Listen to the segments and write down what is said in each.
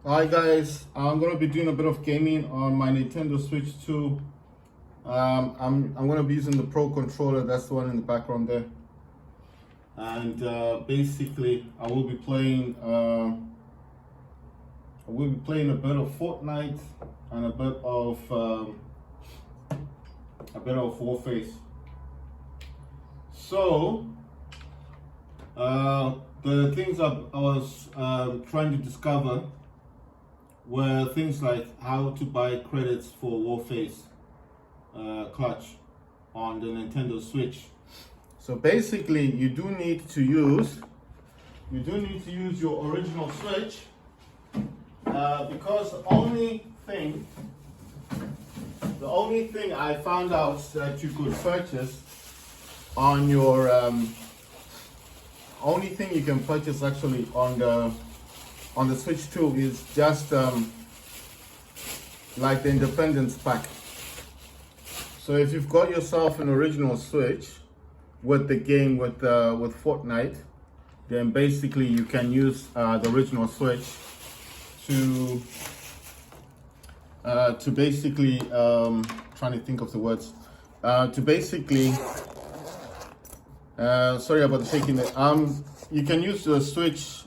Hi guys, I'm gonna be doing a bit of gaming on my Nintendo Switch 2. I'm gonna be using the Pro controller. That's the one in the background there. And basically, I will be playing a bit of Fortnite and a bit of Warface. So the things I was trying to discover were things like how to buy credits for Warface Clutch on the Nintendo Switch. So basically, you do need to use your original Switch because the only thing I found out that you could purchase on your only thing you can purchase actually on the Switch 2 is just like the Independence Pack. So if you've got yourself an original Switch with the game with Fortnite, then basically you can use the original Switch to basically trying to think of the words to basically sorry about the shaking there. You can use the Switch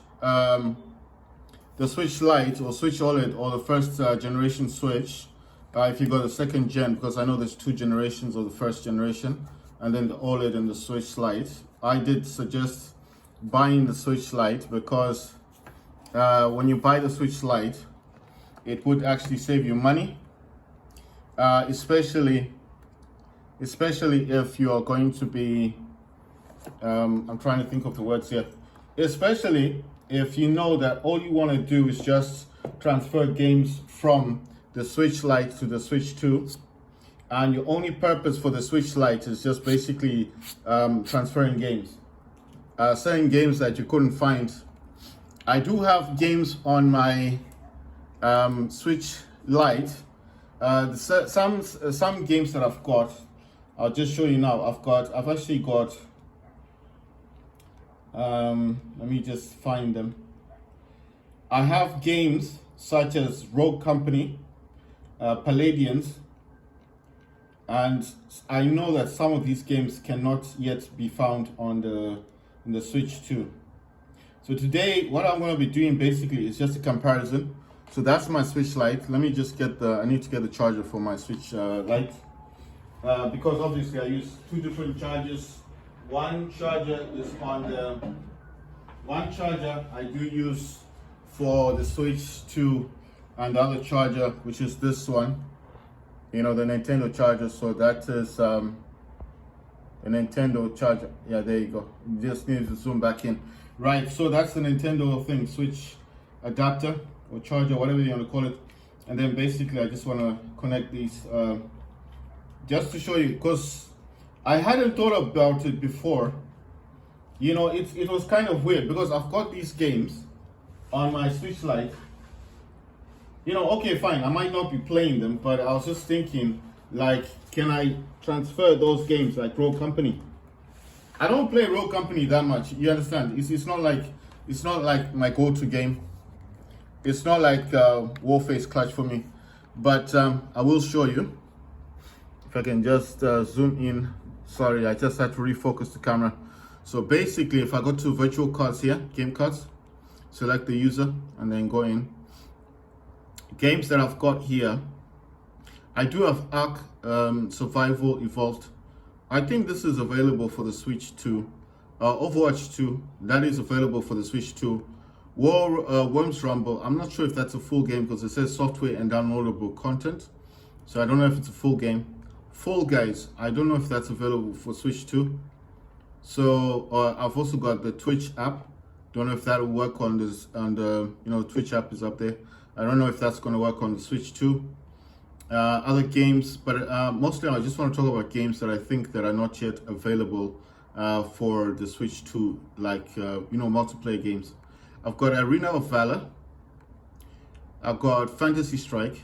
Lite or Switch OLED or the first generation Switch if you got the second gen, because I know there's two generations of the first generation, and then the OLED and the Switch Lite. I did suggest buying the Switch Lite because when you buy the Switch Lite, it would actually save you money, especially if you are going to be I'm trying to think of the words here. Especially if you know that all you want to do is just transfer games from the Switch Lite to the Switch 2, and your only purpose for the Switch Lite is just basically transferring games. Certain games that you couldn't find. I do have games on my Switch Lite. Some games that I've got, I'll just show you now. I've actually got. Let me just find them. I have games such as Rogue Company, Palladians, and I know that some of these games cannot yet be found on the Switch 2. So today, what I'm going to be doing basically is just a comparison. So that's my Switch Lite. Let me just I need to get the charger for my Switch Lite because obviously I use two different chargers. One charger I do use for the Switch 2, and the other charger, which is this one, the Nintendo charger. So that is the Nintendo charger. Yeah, there you go. You just need to zoom back in. Right, so that's the Nintendo thing, Switch adapter or charger, whatever you want to call it. And then basically I just want to connect these just to show you, because I hadn't thought about it before. It was kind of weird because I've got these games on my Switch Lite. Okay, fine, I might not be playing them, but I was just thinking, like, can I transfer those games like Rogue Company? I don't play Rogue Company that much. You understand? It's not like my go-to game. It's not like Warface Clutch for me. But I will show you. If I can just zoom in. Sorry, I just had to refocus the camera. So basically, if I go to virtual cards here, game cards, select the user, and then go in. Games that I've got here, I do have Ark Survival Evolved. I think this is available for the Switch 2. Overwatch 2, that is available for the Switch 2. Worms Rumble, I'm not sure if that's a full game because it says software and downloadable content. So I don't know if it's a full game. Fall Guys, I don't know if that's available for Switch 2. So I've also got the Twitch app. Don't know if that will work on this, and Twitch app is up there. I don't know if that's going to work on the Switch 2. Other games, but mostly I just want to talk about games that I think that are not yet available for the Switch 2, like multiplayer games. I've got Arena of Valor. I've got Fantasy Strike.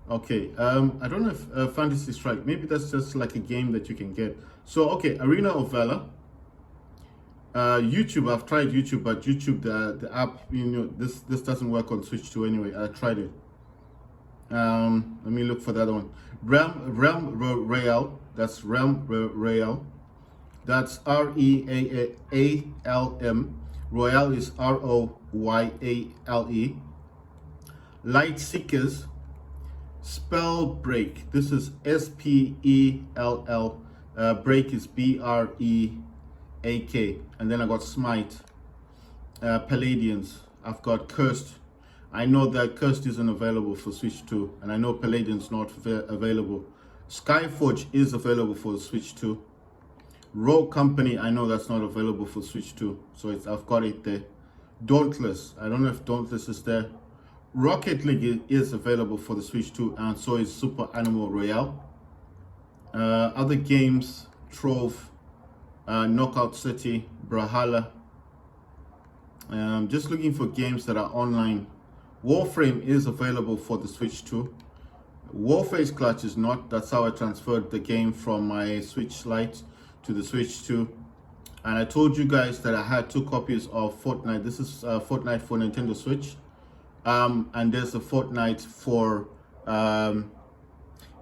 Okay, I don't know if Fantasy Strike, maybe that's just like a game that you can get. So, okay, Arena of Valor. YouTube, I've tried YouTube, but YouTube, the app, this doesn't work on Switch 2 anyway. I tried it. Let me look for the other one. Realm Royale. That's Realm Royale. That's REAALM. Royale is ROYALE. Light Seekers. Spell Break. This is SPELL. Break is BREAK. And then I got Smite. Palladians. I've got Cursed. I know that Cursed isn't available for Switch 2, and I know Palladian's not available. Skyforge is available for Switch 2. Rogue Company, I know that's not available for Switch 2, so I've got it there. Dauntless, I don't know if Dauntless is there. Rocket League is available for the Switch 2, and so is Super Animal Royale. Other games, Trove, Knockout City, Brawlhalla. Just looking for games that are online. Warframe is available for the Switch 2. Warface Clutch is not. That's how I transferred the game from my Switch Lite to the Switch 2. And I told you guys that I had 2 copies of Fortnite. This is Fortnite for Nintendo Switch. And there's a Fortnite for,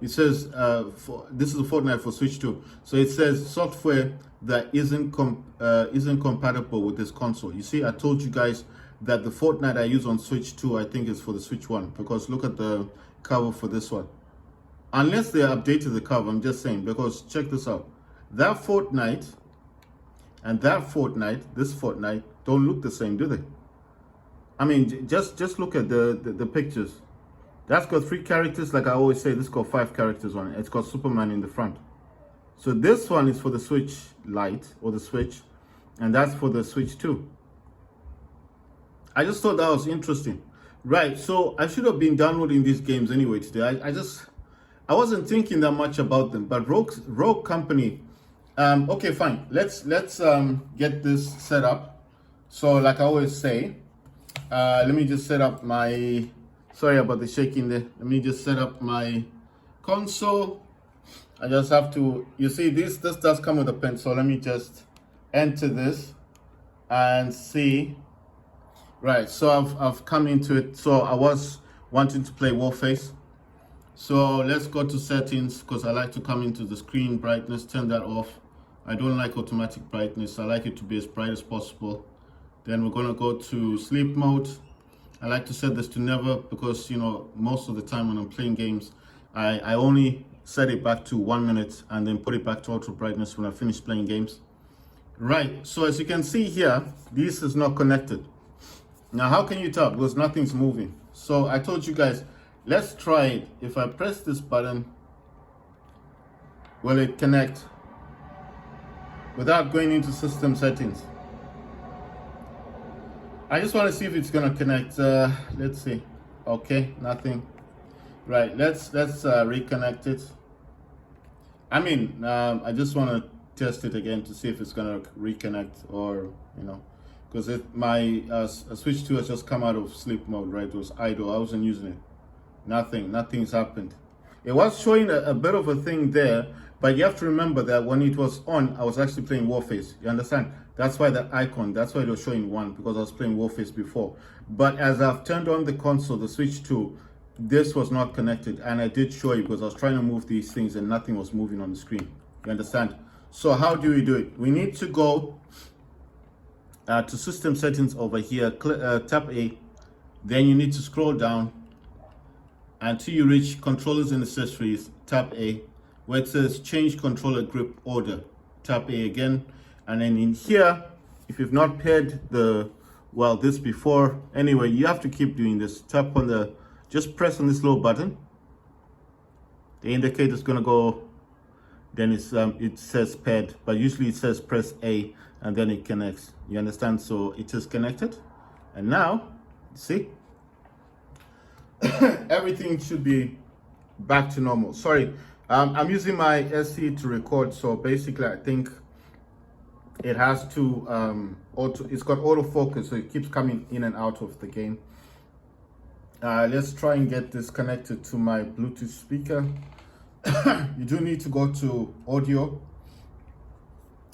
it says, this is a Fortnite for Switch 2. So it says software that isn't compatible with this console. You see, I told you guys that the Fortnite I use on Switch 2, I think is for the Switch 1, because look at the cover for this one. Unless they updated the cover, I'm just saying, because check this out. That Fortnite and that Fortnite, this Fortnite, don't look the same, do they? I mean, just look at the pictures. That's got 3 characters, like I always say, this got 5 characters on it. It's got Superman in the front. So this one is for the Switch Lite, or the Switch, and that's for the Switch 2. I just thought that was interesting. Right, so I should have been downloading these games anyway today. I wasn't thinking that much about them, but Rogue Company, okay, fine. Let's get this set up. So like I always say, let me just set up my, sorry about the shaking there. Let me just set up my console. I just have to, you see, this does come with a pen, so let me just enter this and see. Right, so I've come into it. So I was wanting to play Warface. So let's go to settings, because I like to come into the screen brightness, turn that off. I don't like automatic brightness. I like it to be as bright as possible. Then we're gonna go to sleep mode. I like to set this to never, because most of the time when I'm playing games, I only set it back to 1 minute and then put it back to auto brightness when I finish playing games. Right, so as you can see here, this is not connected. Now, how can you tell? Because nothing's moving. So I told you guys, let's try it. If I press this button, will it connect without going into system settings? I just want to see if it's going to connect. Let's see. Okay, nothing. Right, let's reconnect it. I mean, I just want to test it again to see if it's going to reconnect, or, because my Switch 2 has just come out of sleep mode, right? It was idle. I wasn't using it. Nothing's happened. It was showing a bit of a thing there, but you have to remember that when it was on, I was actually playing Warface. You understand? That's why that icon, that's why it was showing 1, because I was playing Warface before. But as I've turned on the console, the Switch 2, this was not connected, and I did show you because I was trying to move these things and nothing was moving on the screen. You understand? So how do we do it? We need to go to system settings over here, tap A, then you need to scroll down until you reach controllers and accessories, tap A, where it says change controller grip order, tap A again, and then in here, if you've not paired this before, anyway, you have to keep doing this. Tap on just press on this little button. The indicator is gonna go, then it says paired, but usually it says press A and then it connects. You understand? So it is connected, and now see, everything should be back to normal. Sorry, I'm using my SE to record, so basically I think it has to it's got autofocus, so it keeps coming in and out of the game. Let's try and get this connected to my Bluetooth speaker. You do need to go to audio,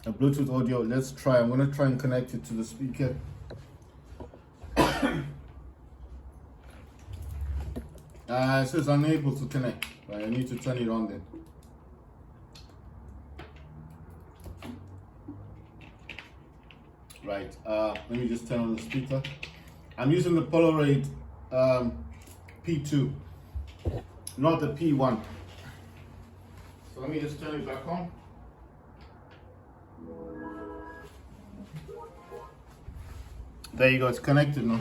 a Bluetooth audio. Let's try. I'm gonna try and connect it to the speaker. It says unable to connect. Right, I need to turn it on then. Right, let me just turn on the speaker. I'm using the Polaroid P2, not the P1. So let me just turn it back on. There you go, it's connected now.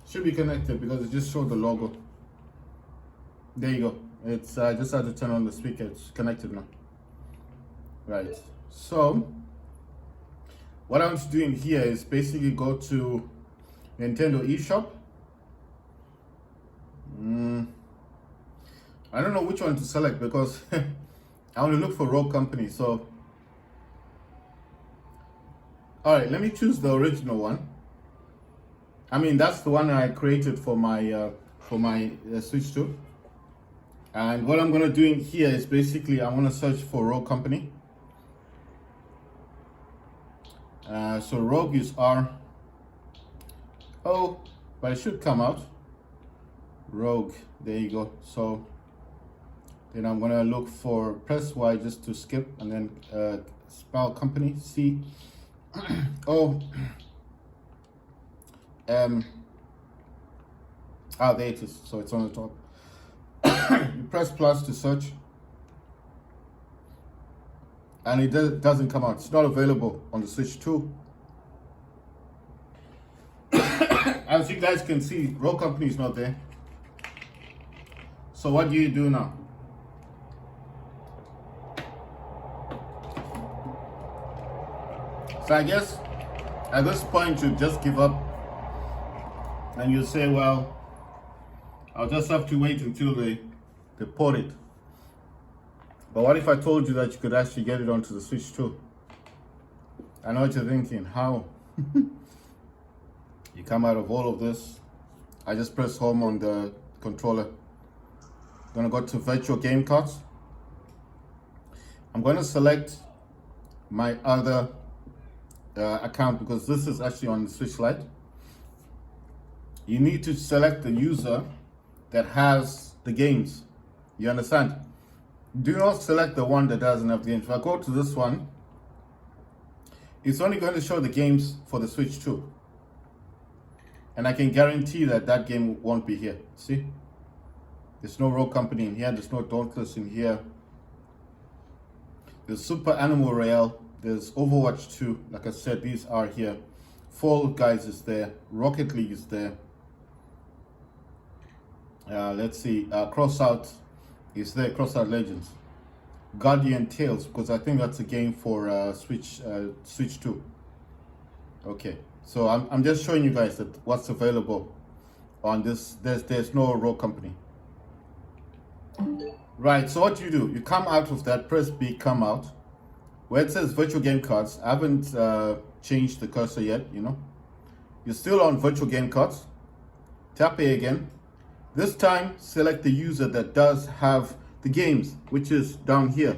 Should be connected because it just showed the logo. There you go. It's I just had to turn on the speaker. It's connected now. Right. So what I'm doing here is basically go to Nintendo eShop. I don't know which one to select because I want to look for Rogue Company. So, all right, let me choose the original one. I mean, that's the one I created for my Switch 2. And what I'm gonna do in here is basically I'm gonna search for Rogue Company. So Rogue is R. Oh, but it should come out. Rogue, there you go. So then I'm gonna look for press Y just to skip, and then spell company C O M. There it is. So it's on the top. You press plus to search, and it doesn't come out. It's not available on the Switch 2. As you guys can see, Rogue Company is not there. So what do you do now? So I guess at this point you just give up and you say, well, I'll just have to wait until they port it. But what if I told you that you could actually get it onto the Switch 2? I know what you're thinking. How? You come out of all of this. I just press home on the controller. I'm gonna go to virtual game cards. I'm gonna select my other account because this is actually on the Switch Lite. You need to select the user that has the games. You understand? Do not select the one that doesn't have the games. If I go to this one, it's only going to show the games for the Switch 2. And I can guarantee that that game won't be here. See? There's no Rogue Company in here. There's no Dauntless in here. There's Super Animal Royale. There's Overwatch 2. Like I said, these are here. Fall Guys is there. Rocket League is there. Let's see. Crossout is there. Crossout Legends. Guardian Tales, because I think that's a game for Switch 2. Okay. So I'm just showing you guys that what's available on this. There's no Rogue Company. Right, so what do? You come out of that, press B, come out. Where it says virtual game cards, I haven't changed the cursor yet, you know. You're still on virtual game cards. Tap A again. This time, select the user that does have the games, which is down here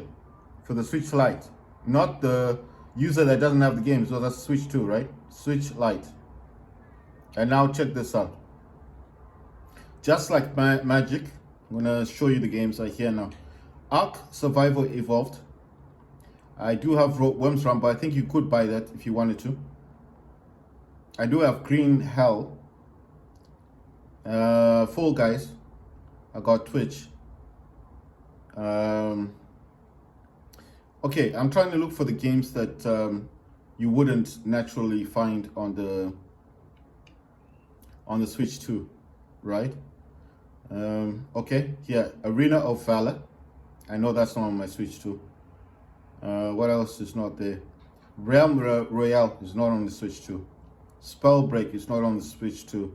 for the Switch Lite. Not the user that doesn't have the games, so that's Switch 2, right? Switch Lite. And now check this out. Just like magic, I'm gonna show you the games right here now. Ark Survival Evolved. I do have Worms Run, but I think you could buy that if you wanted to. I do have Green Hell. Fall Guys. I got Twitch. Okay, I'm trying to look for the games that you wouldn't naturally find on the Switch 2, right? Okay, here, Arena of Valor. I know that's not on my Switch 2. What else is not there? Realm Royale is not on the Switch 2. Spellbreak is not on the Switch 2.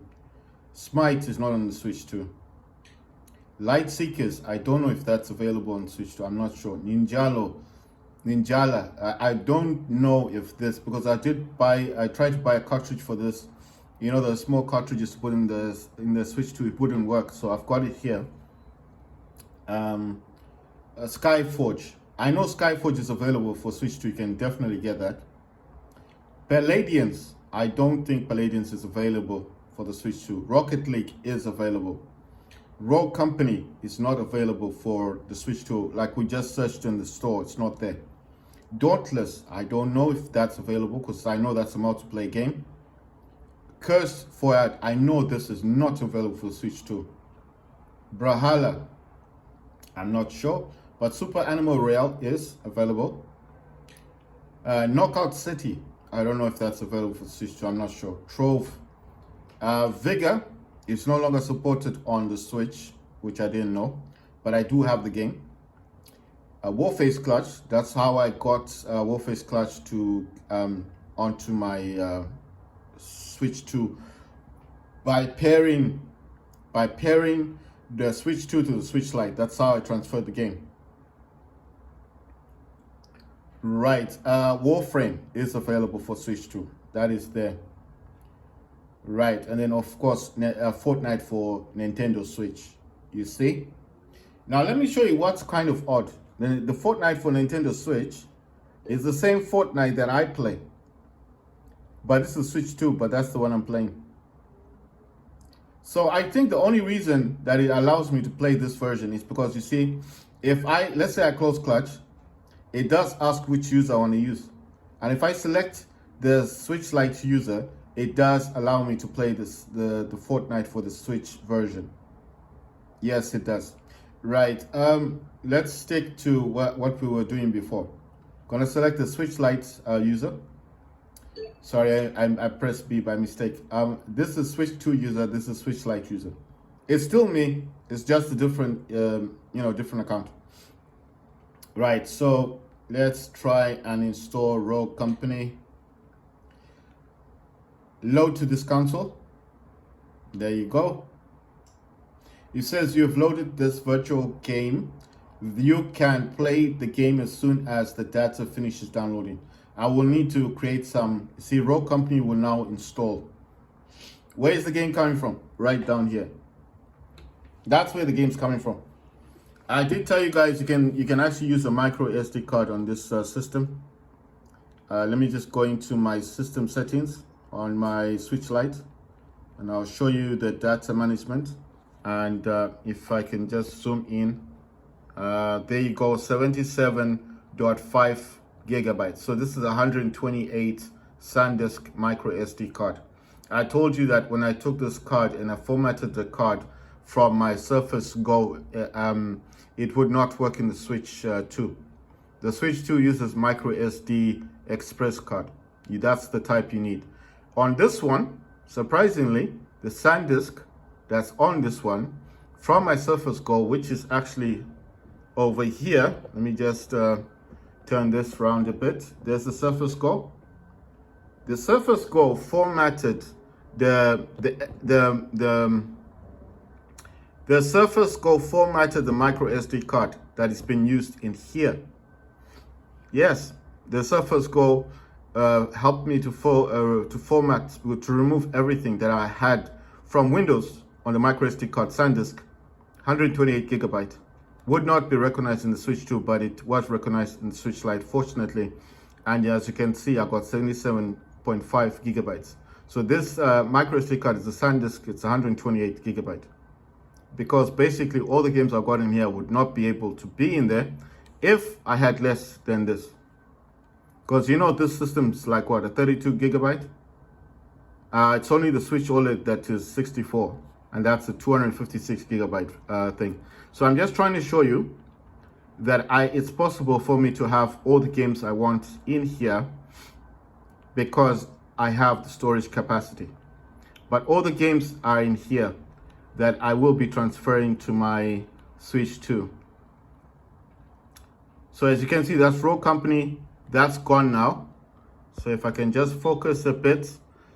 Smite is not on the Switch 2. Light Seekers, I don't know if that's available on Switch 2. I'm not sure. Ninjala, I don't know if this, because I tried to buy a cartridge for this. You know, the small cartridges to put in the Switch 2, it wouldn't work. So I've got it here. Skyforge, I know Skyforge is available for Switch 2. You can definitely get that. Palladians, I don't think Palladians is available for the Switch 2. Rocket League is available. Rogue Company is not available for the Switch 2. Like we just searched in the store, it's not there. Dauntless, I don't know if that's available because I know that's a multiplayer game. Cursed Foyard, I know this is not available for Switch 2. Brawlhalla, I'm not sure, but Super Animal Royale is available. Knockout City, I don't know if that's available for Switch 2, I'm not sure. Trove. Vigor is no longer supported on the Switch, which I didn't know, but I do have the game. Warface Clutch, that's how I got Warface Clutch to onto my Switch 2 by pairing the Switch 2 to the Switch Lite. That's how I transferred the game. Right, Warframe is available for Switch 2. That is there. Right, and then of course Fortnite for Nintendo Switch. You see? Now let me show you what's kind of odd. The Fortnite for Nintendo Switch is the same Fortnite that I play. But this is Switch 2, but that's the one I'm playing. So I think the only reason that it allows me to play this version is because you see, if let's say I close Clutch, it does ask which user I want to use. And if I select the Switch Lite user, it does allow me to play the Fortnite for the Switch version. Yes, it does. Right, let's stick to what we were doing before. Gonna select the Switch Lite user. Sorry, I pressed B by mistake. This is Switch 2 user, this is Switch Lite user. It's still me, it's just a different, different account. Right, so let's try and install Rogue Company. Load to this console. There you go. It says you've loaded this virtual game. You can play the game as soon as the data finishes downloading. I will need to create some. See, Rogue Company will now install. Where is the game coming from? Right down here. That's where the game's coming from. I did tell you guys you can actually use a micro SD card on this system. Let me just go into my system settings on my Switch Lite, and I'll show you the data management. And if I can just zoom in, there you go, 77.5 gigabytes. So this is 128 SanDisk micro SD card. I told you that when I took this card and I formatted the card from my Surface Go, it would not work in the Switch 2. The Switch 2 uses micro SD express card. That's the type you need. On this one, surprisingly, the SanDisk that's on this one from my Surface Go, which is actually over here. Let me just turn this around a bit. There's the Surface Go. The Surface Go formatted the Surface Go formatted the micro SD card that is being used in here. Yes, the Surface Go helped me to format, to remove everything that I had from Windows on the micro SD card SanDisk. 128 gigabyte. Would not be recognized in the Switch 2, but it was recognized in the Switch Lite, fortunately. And as you can see, I got 77.5 gigabytes. So this micro SD card is a SanDisk. It's 128 gigabyte. Because basically all the games I've got in here would not be able to be in there if I had less than this. Because you know this system's like what, a 32 gigabyte? It's only the Switch OLED that is 64, and that's a 256 gigabyte thing. So I'm just trying to show you that it's possible for me to have all the games I want in here because I have the storage capacity. But all the games are in here that I will be transferring to my Switch 2. So as you can see, that's Rogue Company. That's gone now. So if I can just focus a bit.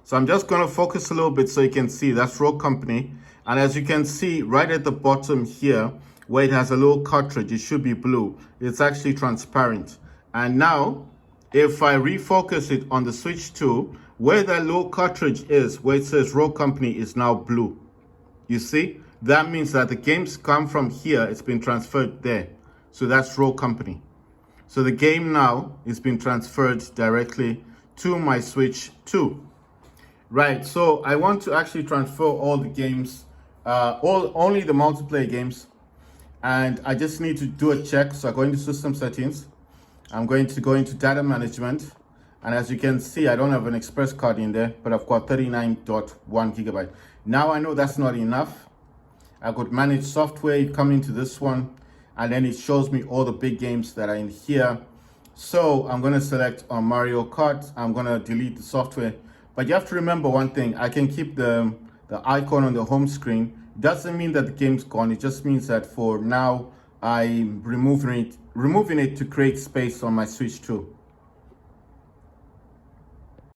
So I'm just going to focus a little bit so you can see that's Rogue Company. And as you can see right at the bottom here, where it has a little cartridge, it should be blue. It's actually transparent. And now, if I refocus it on the Switch 2, where that little cartridge is, where it says Rogue Company, is now blue. You see? That means that the games come from here, it's been transferred there. So that's Rogue Company. So the game now is being transferred directly to my Switch 2. Right, so I want to actually transfer all the games, only the multiplayer games, and I just need to do a check. So I go into system settings, I'm going to go into data management, and as you can see, I don't have an express card in there, but I've got 39.1 gigabyte. Now I know that's not enough. I could manage software, come into this one, and then it shows me all the big games that are in here. So I'm gonna select on Mario Kart, I'm gonna delete the software. But you have to remember one thing, I can keep the icon on the home screen. Doesn't mean that the game's gone, it just means that for now, I'm removing it to create space on my Switch 2.